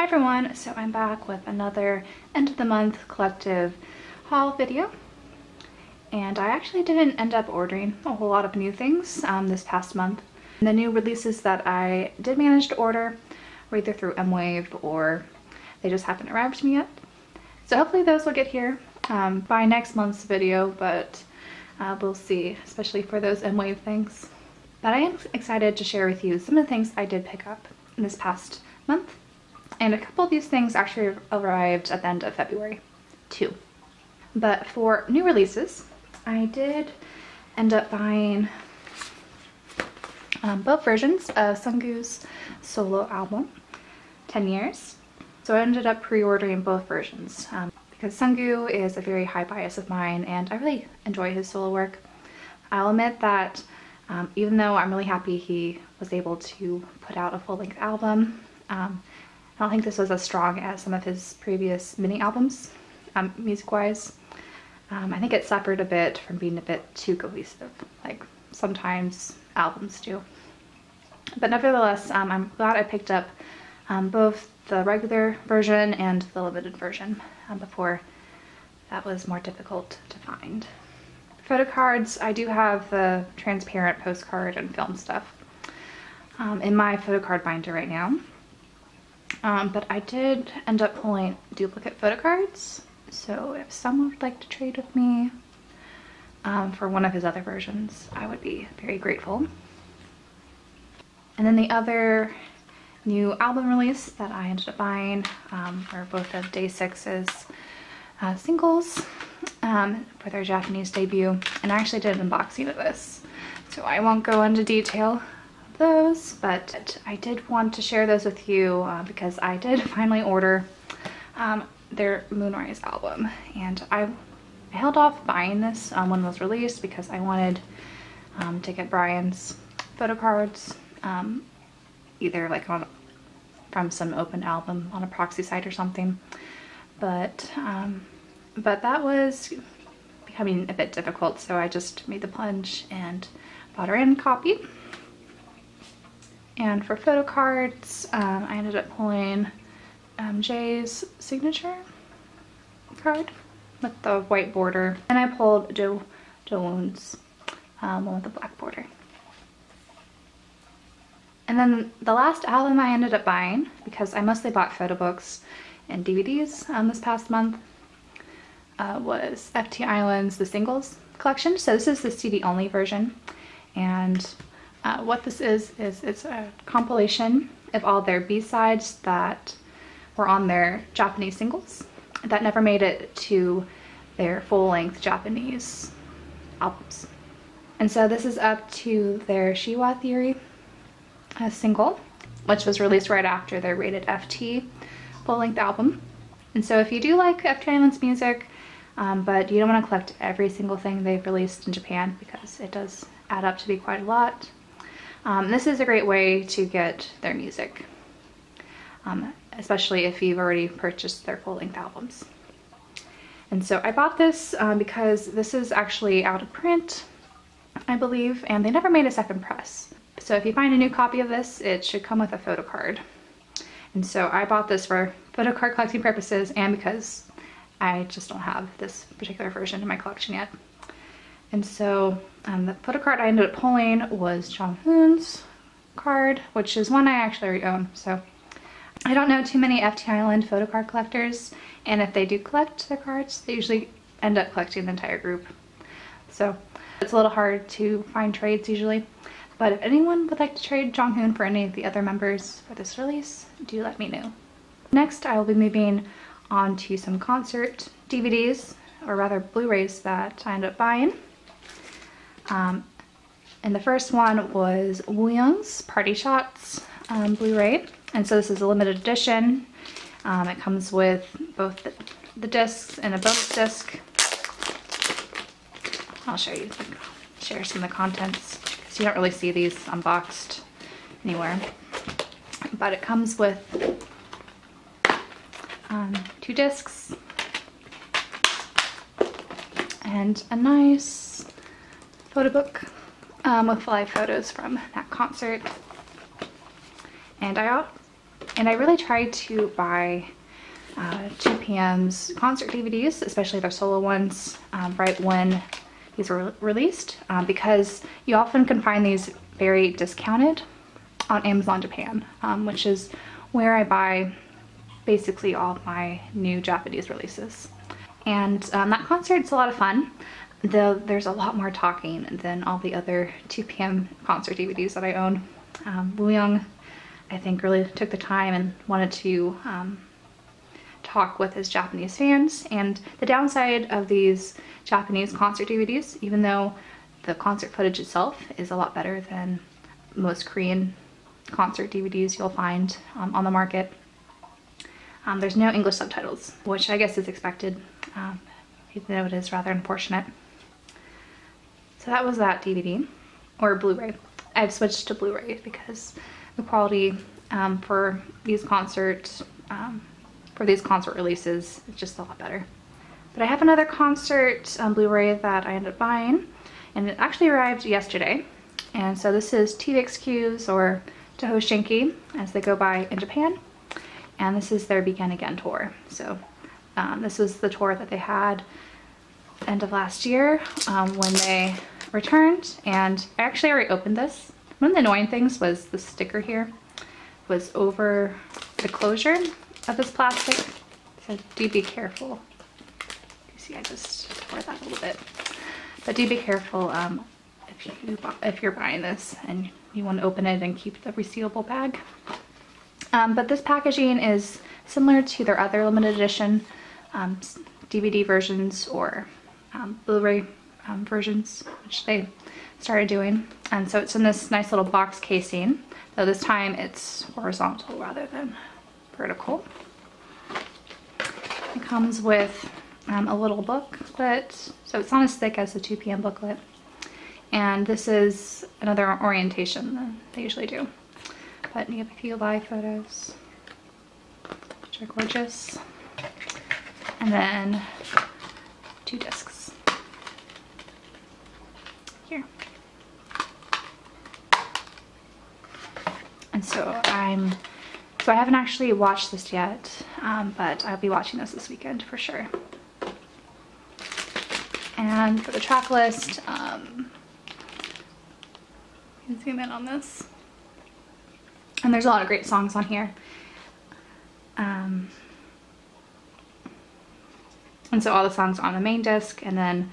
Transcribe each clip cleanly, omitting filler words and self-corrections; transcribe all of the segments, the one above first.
Hi everyone, so I'm back with another end of the month collective haul video. And I actually didn't end up ordering a whole lot of new things this past month. And the new releases that I did manage to order were either through M-Wave or they just haven't arrived to me yet. So hopefully those will get here by next month's video, but we'll see, especially for those M-Wave things. But I am excited to share with you some of the things I did pick up in this past month. And a couple of these things actually arrived at the end of February, too. But for new releases, I did end up buying both versions of Sungwoo's solo album, 10 Years. So I ended up pre-ordering both versions because Sungwoo is a very high bias of mine and I really enjoy his solo work. I'll admit that even though I'm really happy he was able to put out a full-length album, I don't think this was as strong as some of his previous mini albums, music-wise. I think it suffered a bit from being a bit too cohesive, like sometimes albums do. But nevertheless, I'm glad I picked up both the regular version and the limited version before that was more difficult to find. Photo cards, I do have the transparent postcard and film stuff in my photo card binder right now. But I did end up pulling duplicate photo cards, so if someone would like to trade with me for one of his other versions, I would be very grateful. And then the other new album release that I ended up buying were both of Day 6's singles for their Japanese debut, and I actually did an unboxing of this, so I won't go into detail those, but I did want to share those with you because I did finally order their Moonrise album, and I held off buying this when it was released because I wanted to get Brian's photo cards either like from some open album on a proxy site or something, but that was becoming a bit difficult, so I just made the plunge and bought her in copy. And for photo cards, I ended up pulling Jay's signature card with the white border, and I pulled Joewoon's one with the black border. And then the last album I ended up buying, because I mostly bought photo books and DVDs this past month, was FT Island's The Singles collection. So this is the CD only version, and what this is it's a compilation of all their B-sides that were on their Japanese singles that never made it to their full-length Japanese albums. And so this is up to their Shiwa Theory single, which was released right after their Rated FT full-length album. And so if you do like FT Island's music, but you don't want to collect every single thing they've released in Japan because it does add up to be quite a lot, this is a great way to get their music, especially if you've already purchased their full-length albums. And so I bought this because this is actually out of print, I believe, and they never made a second press. So if you find a new copy of this, it should come with a photo card. And so I bought this for photo card collecting purposes and because I just don't have this particular version in my collection yet. And so the photo card I ended up pulling was Jonghoon's card, which is one I actually already own. So I don't know too many FT Island photo card collectors, and if they do collect their cards, they usually end up collecting the entire group. So it's a little hard to find trades usually. But if anyone would like to trade Jonghoon for any of the other members for this release, do let me know. Next, I will be moving on to some concert DVDs, or rather Blu-rays, that I ended up buying. And the first one was Wooyoung's Party Shots Blu-ray, and so this is a limited edition. It comes with both the discs and a bonus disc. I'll show you, share some of the contents, because you don't really see these unboxed anywhere. But it comes with 2 discs and a nice photo book with live photos from that concert. And I And I really tried to buy 2PM's concert DVDs, especially their solo ones, right when these were released, because you often can find these very discounted on Amazon Japan, which is where I buy basically all of my new Japanese releases. And that concert's a lot of fun, though there's a lot more talking than all the other 2PM concert DVDs that I own. Woo-young, I think, really took the time and wanted to talk with his Japanese fans. And the downside of these Japanese concert DVDs, even though the concert footage itself is a lot better than most Korean concert DVDs you'll find on the market, there's no English subtitles, which I guess is expected, even though it is rather unfortunate. So that was that DVD, or Blu-ray. I've switched to Blu-ray because the quality for these concert releases is just a lot better. But I have another concert Blu-ray that I ended up buying, and it actually arrived yesterday. And so this is TVXQ's, or Toho Shinki as they go by in Japan, and this is their Begin Again tour. So this was the tour that they had end of last year when they returned, and I actually already opened this. One of the annoying things was the sticker here was over the closure of this plastic. So do be careful. You see, I just tore that a little bit. But do be careful if you're buying this and you want to open it and keep the resealable bag. But this packaging is similar to their other limited edition DVD versions, or Blu-ray versions, which they started doing. And so it's in this nice little box casing, though this time it's horizontal rather than vertical. It comes with a little booklet, so it's not as thick as the 2PM booklet. And this is another orientation than they usually do. But you have a few live photos, which are gorgeous. And then 2 discs. Here. And so I haven't actually watched this yet, but I'll be watching this weekend for sure. And for the track list, you can zoom in on this. And there's a lot of great songs on here. And so all the songs are on the main disc, and then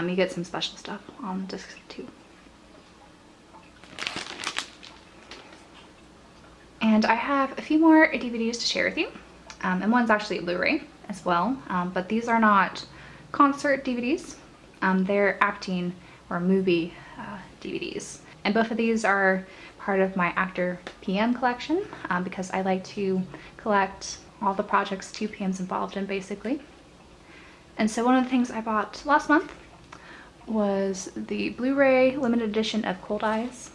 you get some special stuff on disc 2. And I have a few more DVDs to share with you, and one's actually a Blu-ray as well, but these are not concert DVDs. They're acting or movie DVDs. And both of these are part of my Actor PM collection, because I like to collect all the projects 2PM's involved in, basically. And so one of the things I bought last month was the Blu-ray limited edition of Cold Eyes.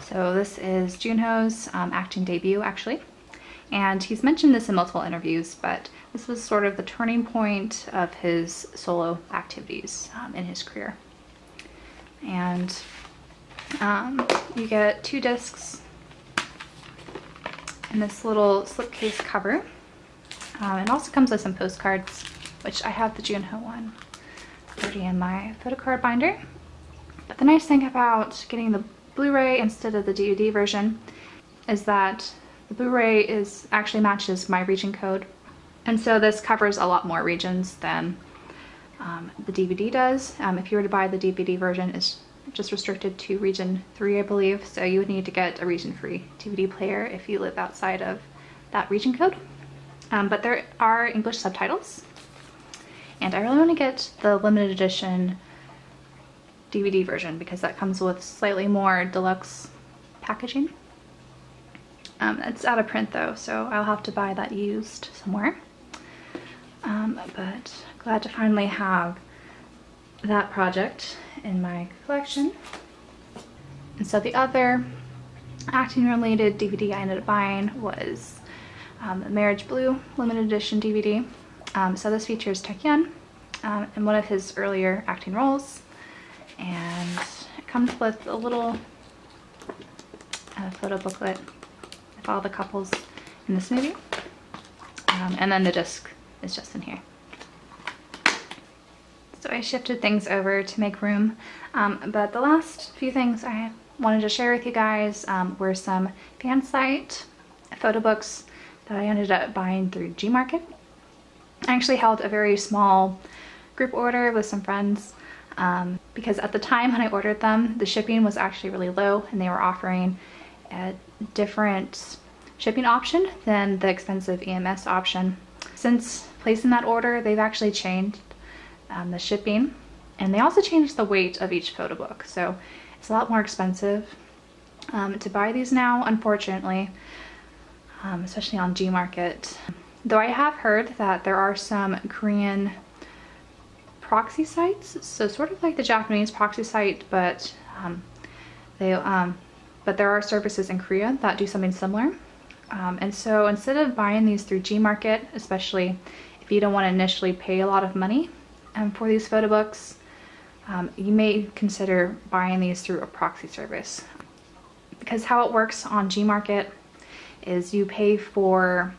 So this is Junho's acting debut, actually. And he's mentioned this in multiple interviews, but this was sort of the turning point of his solo activities in his career. And you get 2 discs and this little slipcase cover. It also comes with some postcards, which I have the Junho one already in my photo card binder. But the nice thing about getting the Blu-ray instead of the DVD version is that the Blu-ray actually matches my region code. And so this covers a lot more regions than the DVD does. If you were to buy the DVD version, it's just restricted to region 3, I believe. So you would need to get a region-free DVD player if you live outside of that region code. But there are English subtitles. And I really want to get the limited edition DVD version because that comes with slightly more deluxe packaging. It's out of print though, so I'll have to buy that used somewhere. But glad to finally have that project in my collection. And so the other acting related DVD I ended up buying was Marriage Blue limited edition DVD. So this features Taehyun in one of his earlier acting roles, and it comes with a little photo booklet with all the couples in this movie. And then the disc is just in here. So I shifted things over to make room, but the last few things I wanted to share with you guys were some fan site photo books that I ended up buying through Gmarket. I actually held a very small group order with some friends because at the time when I ordered them, the shipping was actually really low and they were offering a different shipping option than the expensive EMS option. Since placing that order, they've actually changed the shipping, and they also changed the weight of each photo book, so it's a lot more expensive to buy these now, unfortunately, especially on Gmarket. Though I have heard that there are some Korean proxy sites, so sort of like the Japanese proxy site, but there are services in Korea that do something similar. And so instead of buying these through Gmarket, especially if you don't want to initially pay a lot of money for these photo books, you may consider buying these through a proxy service. Because how it works on Gmarket is you pay for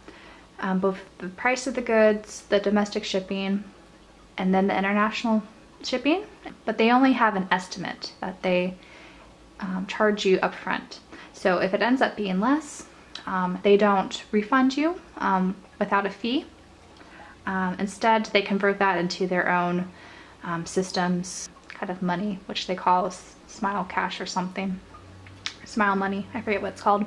both the price of the goods, the domestic shipping, and then the international shipping, but they only have an estimate that they charge you upfront. So if it ends up being less, they don't refund you without a fee. Instead, they convert that into their own systems kind of money, which they call Smile Cash or something. Smile Money, I forget what it's called.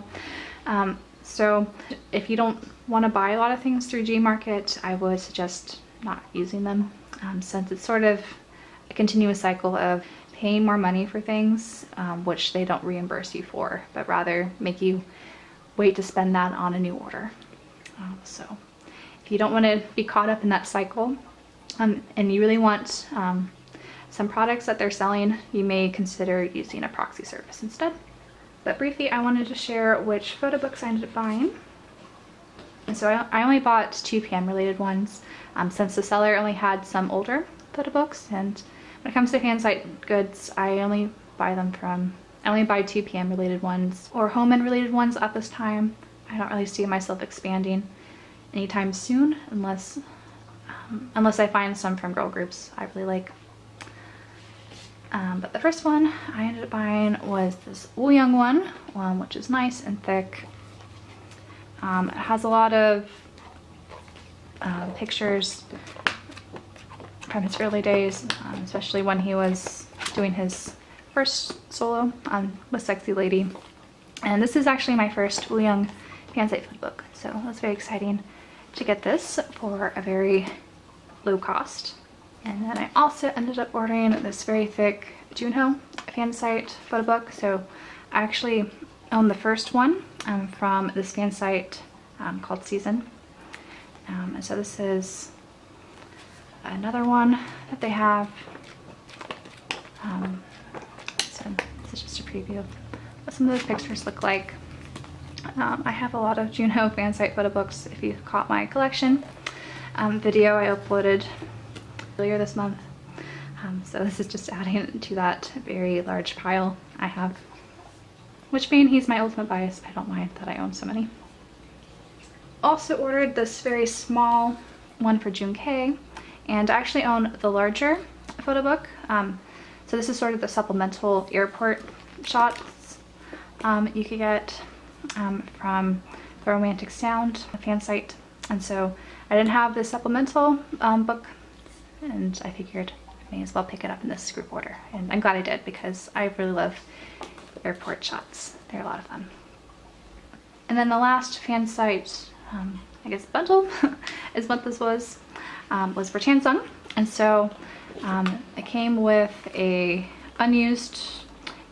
So if you don't want to buy a lot of things through Gmarket, I would suggest not using them, since it's sort of a continuous cycle of paying more money for things, which they don't reimburse you for, but rather make you wait to spend that on a new order. So if you don't want to be caught up in that cycle, and you really want some products that they're selling, you may consider using a proxy service instead. But briefly, I wanted to share which photo books I ended up buying. And so I only bought 2PM related ones, since the seller only had some older photo books, and when it comes to fan site goods, I only buy 2PM related ones or home end related ones at this time. I don't really see myself expanding anytime soon unless I find some from girl groups I really like. But the first one I ended up buying was this Woolyoung one, which is nice and thick. It has a lot of pictures from his early days, especially when he was doing his first solo with Sexy Lady. And this is actually my first Woolyoung fan site photo book, so it was very exciting to get this for a very low cost. And then I also ended up ordering this very thick Junho fan site photo book. So I actually own the first one from this fan site called Season. And so this is another one that they have. So this is just a preview of what some of those pictures look like. I have a lot of Junho fan site photo books. If you caught my collection video I uploaded earlier this month. So this is just adding to that very large pile I have. Which, being he's my ultimate bias, I don't mind that I own so many. Also ordered this very small one for June K, and I actually own the larger photo book. So this is sort of the supplemental airport shots you could get from the Romantic Sound fan site. And so I didn't have the supplemental book, and I figured I may as well pick it up in this group order. And I'm glad I did, because I really love airport shots. They're a lot of fun. And then the last fan site, I guess bundle is what this was for Chansung. And so it came with a unused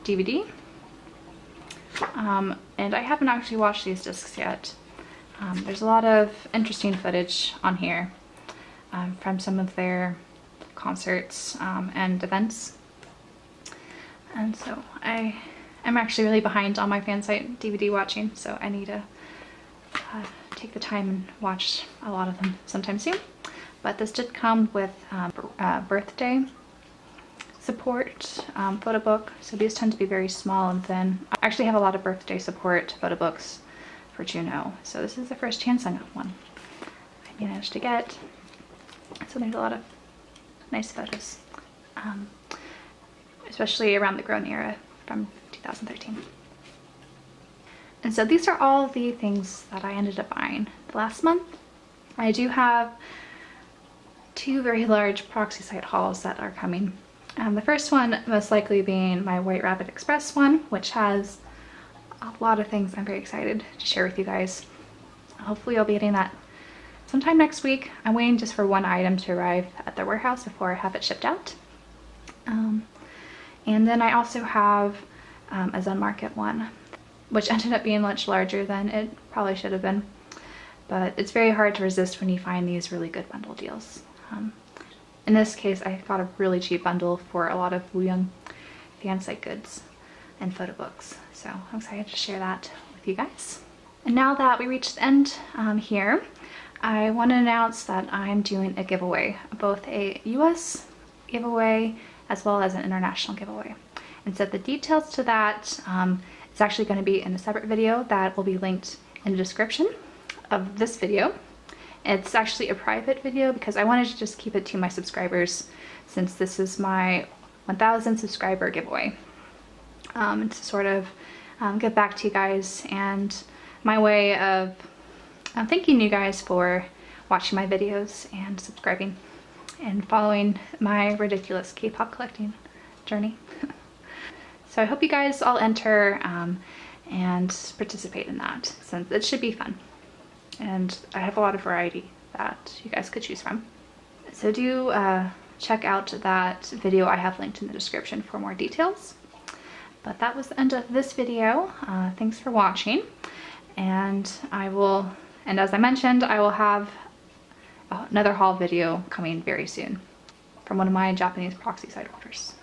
DVD. And I haven't actually watched these discs yet. There's a lot of interesting footage on here from some of their concerts and events. And so I'm actually really behind on my fan site DVD watching, so I need to take the time and watch a lot of them sometime soon. But this did come with birthday support photo book, so these tend to be very small and thin. I actually have a lot of birthday support photo books for Juno. So this is the first Chansung one I managed to get. So there's a lot of nice photos, especially around the Grown era from 2013. And so these are all the things that I ended up buying the last month. I do have 2 very large proxy site hauls that are coming. The first one most likely being my White Rabbit Express one, which has a lot of things I'm very excited to share with you guys. Hopefully I'll be getting that sometime next week. I'm waiting just for one item to arrive at the warehouse before I have it shipped out. And then I also have a Zen Market one, which ended up being much larger than it probably should have been. But it's very hard to resist when you find these really good bundle deals. In this case, I got a really cheap bundle for a lot of Wooyoung fan site goods and photo books. So I'm excited to share that with you guys. And now that we reached the end here, I want to announce that I'm doing a giveaway, both a US giveaway as well as an international giveaway. And so the details to that, it's actually going to be in a separate video that will be linked in the description of this video. It's actually a private video because I wanted to just keep it to my subscribers, since this is my 1,000 subscriber giveaway. To sort of give back to you guys, and my way of thanking you guys for watching my videos and subscribing and following my ridiculous K-pop collecting journey. So I hope you guys all enter and participate in that, since it should be fun. And I have a lot of variety that you guys could choose from. So do check out that video I have linked in the description for more details. But that was the end of this video. Thanks for watching. And as I mentioned, I will have another haul video coming very soon from one of my Japanese proxy site orders.